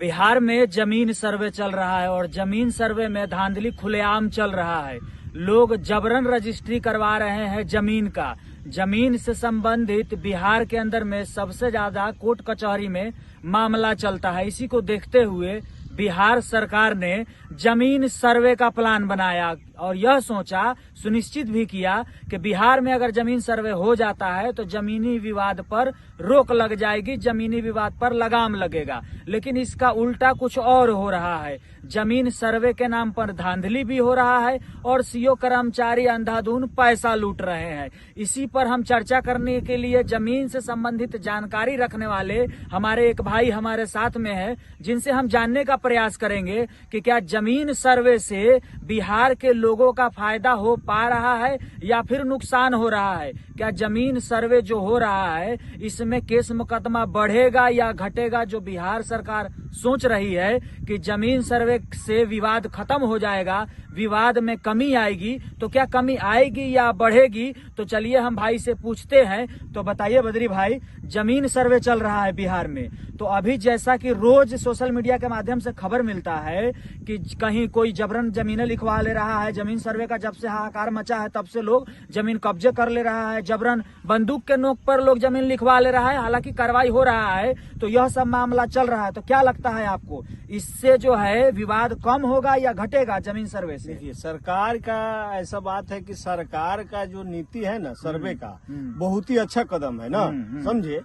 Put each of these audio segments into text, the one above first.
बिहार में जमीन सर्वे चल रहा है और जमीन सर्वे में धांधली खुलेआम चल रहा है। लोग जबरन रजिस्ट्री करवा रहे हैं जमीन का। जमीन से संबंधित बिहार के अंदर में सबसे ज्यादा कोर्ट कचहरी में मामला चलता है। इसी को देखते हुए बिहार सरकार ने जमीन सर्वे का प्लान बनाया और यह सोचा, सुनिश्चित भी किया कि बिहार में अगर जमीन सर्वे हो जाता है तो जमीनी विवाद पर रोक लग जाएगी, जमीनी विवाद पर लगाम लगेगा। लेकिन इसका उल्टा कुछ और हो रहा है। जमीन सर्वे के नाम पर धांधली भी हो रहा है और सीओ कर्मचारी अंधाधुन पैसा लूट रहे हैं। इसी पर हम चर्चा करने के लिए जमीन से संबंधित जानकारी रखने वाले हमारे एक भाई हमारे साथ में है, जिनसे हम जानने का प्रयास करेंगे कि क्या जमीन सर्वे से बिहार के लोगों का फायदा हो पा रहा है या फिर नुकसान हो रहा है। क्या जमीन सर्वे जो हो रहा है इसमें केस मुकदमा बढ़ेगा या घटेगा। जो बिहार सरकार सोच रही है कि जमीन सर्वे से विवाद खत्म हो जाएगा, विवाद में कमी आएगी, तो क्या कमी आएगी या बढ़ेगी। तो चलिए हम भाई से पूछते हैं। तो बताइए बद्री भाई, जमीन सर्वे चल रहा है बिहार में, तो अभी जैसा कि रोज सोशल मीडिया के माध्यम से खबर मिलता है कि कहीं कोई जबरन जमीनें लिखवा ले रहा है। जमीन सर्वे का जब से हाहाकार मचा है तब से लोग जमीन कब्जे कर ले रहा है, जबरन बंदूक के नोक पर लोग जमीन लिखवा ले रहा है। हालांकि कार्रवाई हो रहा है, तो यह सब मामला चल रहा है। तो क्या लगता है आपको, इससे जो है विवाद कम होगा या घटेगा जमीन सर्वे से? देखिए, सरकार का ऐसा बात है कि सरकार का जो नीति है ना सर्वे का, बहुत ही अच्छा कदम है ना, समझे।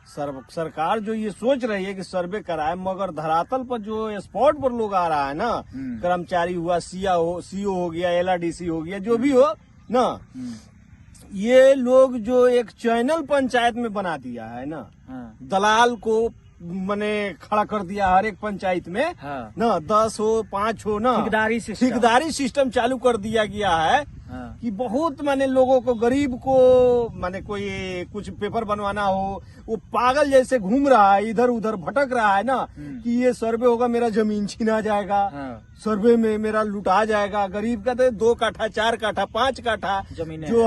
सरकार जो ये सोच रही है कि सर्वे कराए, मगर धरातल पर जो स्पॉट पर लोग आ रहा है ना, कर्मचारी हुआ, सीओ हो गया, LRDC हो गया, जो भी हो ना, ये लोग जो एक चैनल पंचायत में बना दिया है ना, दलाल को मने खड़ा कर दिया हर एक पंचायत में ना, 10 हो 5 हो ना, ठेकेदारी सिस्टम चालू कर दिया गया है। कि बहुत माने लोगों को, गरीब को माने कोई कुछ पेपर बनवाना हो, वो पागल जैसे घूम रहा है, इधर उधर भटक रहा है ना, कि ये सर्वे होगा मेरा जमीन छीना जाएगा, सर्वे में मेरा लुटा जाएगा। गरीब का तो 2 काठा 4 काठा 5 काठा जमीन जो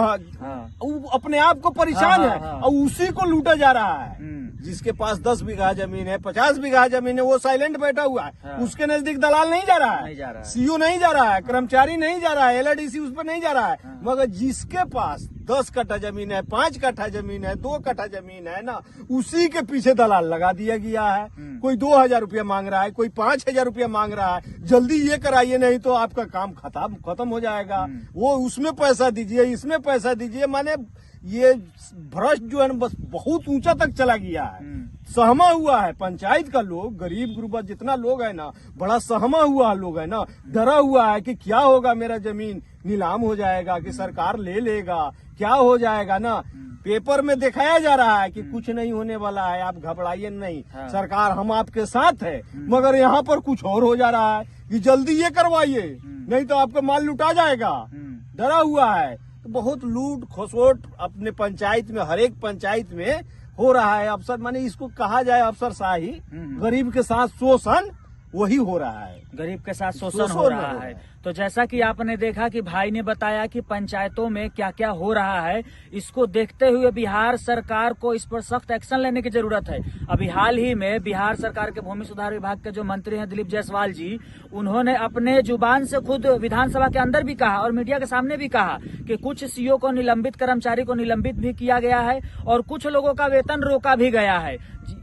वो अपने आप को परेशान है और उसी को लूटा जा रहा है। जिसके पास 10 बीघा जमीन है, 50 बीघा जमीन है, वो साइलेंट बैठा हुआ है। उसके नजदीक दलाल नहीं जा रहा है, सीओ नहीं जा रहा है, कर्मचारी नहीं जा रहा है, LRDC उस पर नहीं जा रहा है। मगर जिसके पास 10 कट्ठा जमीन है, 5 कट्ठा जमीन है, 2 कट्ठा जमीन है ना, उसी के पीछे दलाल लगा दिया गया है। कोई 2000 रुपया मांग रहा है, कोई 5000 रुपया मांग रहा है, जल्दी ये कराइए नहीं तो आपका काम खत्म हो जाएगा। वो उसमें पैसा दीजिए, इसमें पैसा दीजिए, माने ये भ्रष्ट जो है ना बस बहुत ऊंचा तक चला गया है। सहमा हुआ है पंचायत का लोग, गरीब गुरबा जितना लोग है ना, बड़ा सहमा हुआ लोग है ना, डरा हुआ है कि क्या होगा, मेरा जमीन नीलाम हो जाएगा कि सरकार ले लेगा, क्या हो जाएगा ना। पेपर में दिखाया जा रहा है कि कुछ नहीं होने वाला है, आप घबराइए नहीं, सरकार हम आपके साथ है। मगर यहाँ पर कुछ और हो जा रहा है कि जल्दी ये करवाइए नहीं तो आपका माल लुटा जाएगा, डरा हुआ है। तो बहुत लूट खसोट अपने पंचायत में, हर एक पंचायत में हो रहा है। अफसर माने इसको कहा जाए अफसरशाही, गरीब के साथ शोषण वही हो रहा है, गरीब के साथ शोषण हो रहा है। तो जैसा कि आपने देखा कि भाई ने बताया कि पंचायतों में क्या क्या हो रहा है, इसको देखते हुए बिहार सरकार को इस पर सख्त एक्शन लेने की जरूरत है। अभी हाल ही में बिहार सरकार के भूमि सुधार विभाग के जो मंत्री हैं दिलीप जायसवाल जी, उन्होंने अपने जुबान से खुद विधानसभा के अंदर भी कहा और मीडिया के सामने भी कहा कि कुछ सीओ को निलंबित, कर्मचारी को निलंबित भी किया गया है और कुछ लोगों का वेतन रोका भी गया है।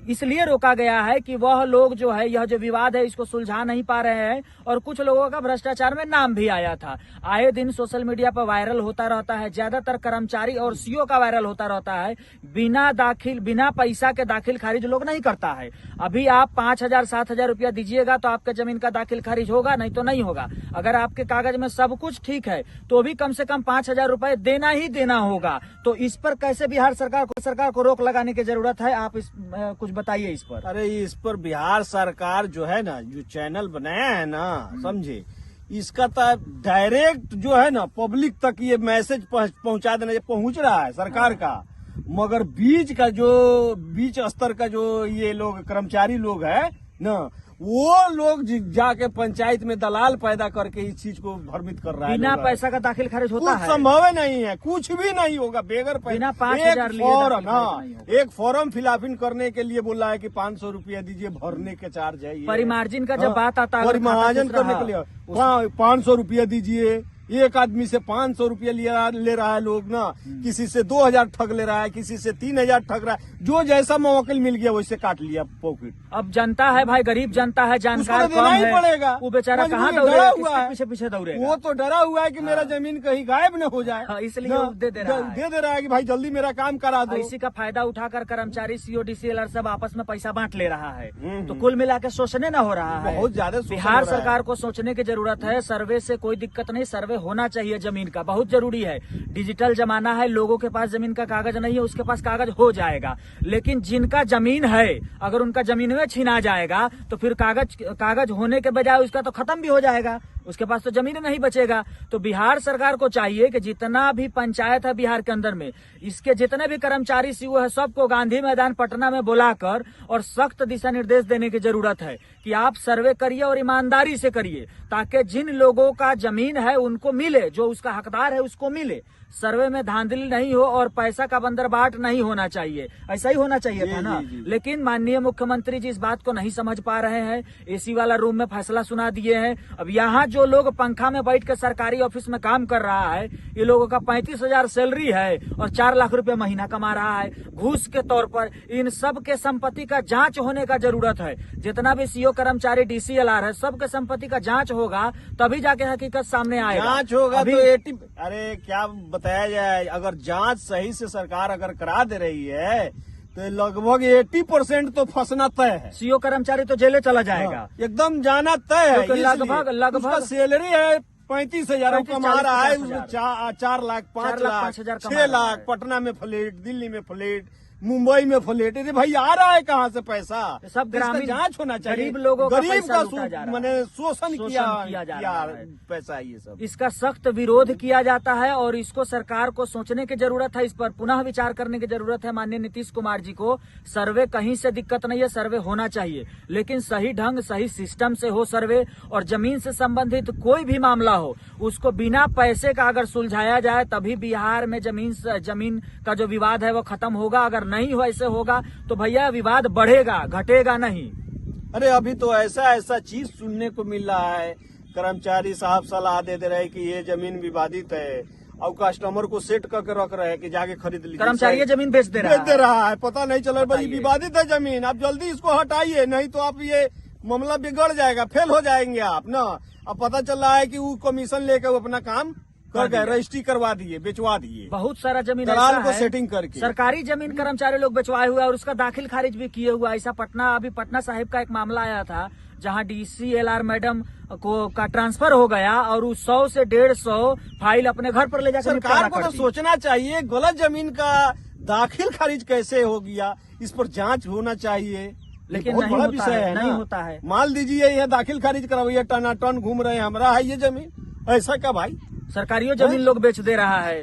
इसलिए रोका गया है कि वह लोग जो है, यह जो विवाद है इसको सुलझा नहीं पा रहे हैं और कुछ लोगों का भ्रष्टाचार में नाम भी आया था। आए दिन सोशल मीडिया पर वायरल होता रहता है, ज्यादातर कर्मचारी और सीओ का वायरल होता रहता है। बिना पैसा के दाखिल खारिज लोग नहीं करता है। अभी आप 5000 7000 रुपया दीजिएगा तो आपके जमीन का दाखिल खारिज होगा, नहीं तो नहीं होगा। अगर आपके कागज में सब कुछ ठीक है तो भी कम से कम 5000 रुपए देना ही देना होगा। तो इस पर कैसे बिहार सरकार को रोक लगाने की जरूरत है, आप कुछ बताइए इस पर। अरे इस पर बिहार सरकार जो है ना, जो चैनल बनाया है ना, समझे, इसका तो डायरेक्ट जो है ना पब्लिक तक ये मैसेज पहुंचा देना, पहुंच रहा है सरकार का। मगर बीच स्तर का जो ये लोग कर्मचारी लोग है ना, वो लोग जाके पंचायत में दलाल पैदा करके इस चीज को भ्रमित कर रहा है। बिना लोग। पैसा का दाखिल खारिज होता कुछ है? संभव नहीं है, कुछ भी नहीं होगा बेगर बिना पैसा। 5,000 लिए फॉर्म, दाखिल खारिज नहीं होगा। एक फॉर्म फिलअप करने के लिए बोला है कि 500 रुपया दीजिए, भरने के चार्ज है ये। परिमार्जिन का जब बात आता है, परिमार्जन करने के लिए 500 रुपया दीजिए, एक आदमी से 500 रुपया ले रहा है लोग ना, किसी से 2,000 ठग ले रहा है, किसी से 3,000 ठग रहा है, जो जैसा मौकिल मिल गया वैसे काट लिया पॉकेट। अब जनता है भाई, गरीब जनता है, जानकार उसको तो देना कम ही है, पड़ेगा। वो बेचारा कहाँ मजबूरी, डरा हुआ दौड़ेगा, है। पीछे पीछे दौड़ेगा। वो तो डरा हुआ है कि मेरा जमीन कहीं गायब न हो जाए, हाँ, इसलिए वो दे दे रहा है। दे दे रहा है कि भाई जल्दी मेरा काम करा दो। इसी का फायदा उठाकर कर्मचारी सीओ डीसीएलआर सब आपस में पैसा बांट ले रहा है। तो कुल मिला के सोचने न हो रहा है। बहुत ज्यादा शोषण बिहार हो रहा है। सरकार को सोचने की जरूरत है। सर्वे से कोई दिक्कत नहीं, सर्वे होना चाहिए जमीन का, बहुत जरूरी है। डिजिटल जमाना है, लोगों के पास जमीन का कागज नहीं है, उसके पास कागज हो जाएगा। लेकिन जिनका जमीन है, अगर उनका जमीन में छीना जाएगा तो फिर कागज होने के बजाय उसका तो खत्म भी हो जाएगा, उसके पास तो जमीन नहीं बचेगा। तो बिहार सरकार को चाहिए कि जितना भी पंचायत है बिहार के अंदर में, इसके जितने भी कर्मचारी सीओ है, सबको गांधी मैदान पटना में बुलाकर और सख्त दिशा निर्देश देने की जरूरत है कि आप सर्वे करिए और ईमानदारी से करिए, ताकि जिन लोगों का जमीन है उनको मिले, जो उसका हकदार है उसको मिले। सर्वे में धांधली नहीं हो और पैसा का बंदरबाट नहीं होना चाहिए, ऐसा ही होना चाहिए था ना। लेकिन माननीय मुख्यमंत्री जी इस बात को नहीं समझ पा रहे हैं। एसी वाला रूम में फैसला सुना दिए हैं। अब यहाँ जो लोग पंखा में बैठ के सरकारी ऑफिस में काम कर रहा है, ये लोगों का 35,000 सैलरी है और 4 लाख रुपए महीना कमा रहा है घूस के तौर पर। इन सब के संपत्ति का जांच होने का जरूरत है। जितना भी सीओ कर्मचारी डीसीएलआर है, सबके संपत्ति का जांच होगा, तभी जाके हकीकत सामने आएगा। जांच होगा तो 80, अरे क्या बताया जाए, अगर जांच सही से सरकार अगर करा दे रही है तो लगभग 80% तो फंसना तय है। सीओ कर्मचारी तो जेले चला जाएगा, एकदम जाना तय है। क्योंकि लगभग उसका सैलरी है 35,000 कमा रहा है, 4 लाख, 5 लाख, 5,000 6 लाख, पटना में फ्लैट, दिल्ली में फ्लैट, मुंबई में फ्लैट। अरे भाई आ रहा है कहाँ से पैसा? सब ग्रामीण जांच होना चाहिए। गरीब लोगों का गरीब पैसा लूटा जा रहा है। मैंने शोषण किया जा रहा है। पैसा ये सब। इसका सख्त विरोध किया जाता है और इसको सरकार को सोचने की जरूरत है, इस पर पुनः विचार करने की जरूरत है। माननीय नीतीश कुमार जी को सर्वे कहीं से दिक्कत नहीं है, सर्वे होना चाहिए, लेकिन सही ढंग सही सिस्टम से हो सर्वे। और जमीन से संबंधित कोई भी मामला हो, उसको बिना पैसे का अगर सुलझाया जाए, तभी बिहार में जमीन का जो विवाद है वो खत्म होगा। अगर नहीं हो, ऐसे होगा तो भैया विवाद बढ़ेगा, घटेगा नहीं। अरे अभी तो ऐसा चीज सुनने को मिल रहा है, कर्मचारी साहब सलाह दे रहे कि ये जमीन विवादित है और कस्टमर को सेट करके रख रहे हैं कि जाके खरीद लीजिए। कर्मचारी जमीन बेच दे रहा है, पता नहीं चला भाई विवादित है जमीन, आप जल्दी इसको हटाइए, नहीं तो आप ये मामला बिगड़ जाएगा, फेल हो जाएंगे आप ना। अब पता चल रहा है कि वो कमीशन लेकर वो अपना काम कर गए, रजिस्ट्री करवा दिए, बेचवा दिए। बहुत सारा जमीन दलाल को सेटिंग करके सरकारी जमीन कर्मचारी लोग बेचवाए हुए और उसका दाखिल खारिज भी किए हुआ। ऐसा अभी पटना साहिब का एक मामला आया था, जहां डीसीएलआर मैडम का ट्रांसफर हो गया और उस 100 से 150 फाइल अपने घर पर ले जाकर सरकार को तो सोचना चाहिए, गलत जमीन का दाखिल खारिज कैसे हो गया, इस पर जांच होना चाहिए। लेकिन बहुत नहीं बड़ा होता विषय है, है नहीं ना। होता है। माल दीजिए, ये दाखिल खारिज करवाइए, टनाटन घूम रहे हैं, हमारा है ये जमीन, ऐसा क्या भाई? सरकारियों जमीन लोग बेच दे रहा है।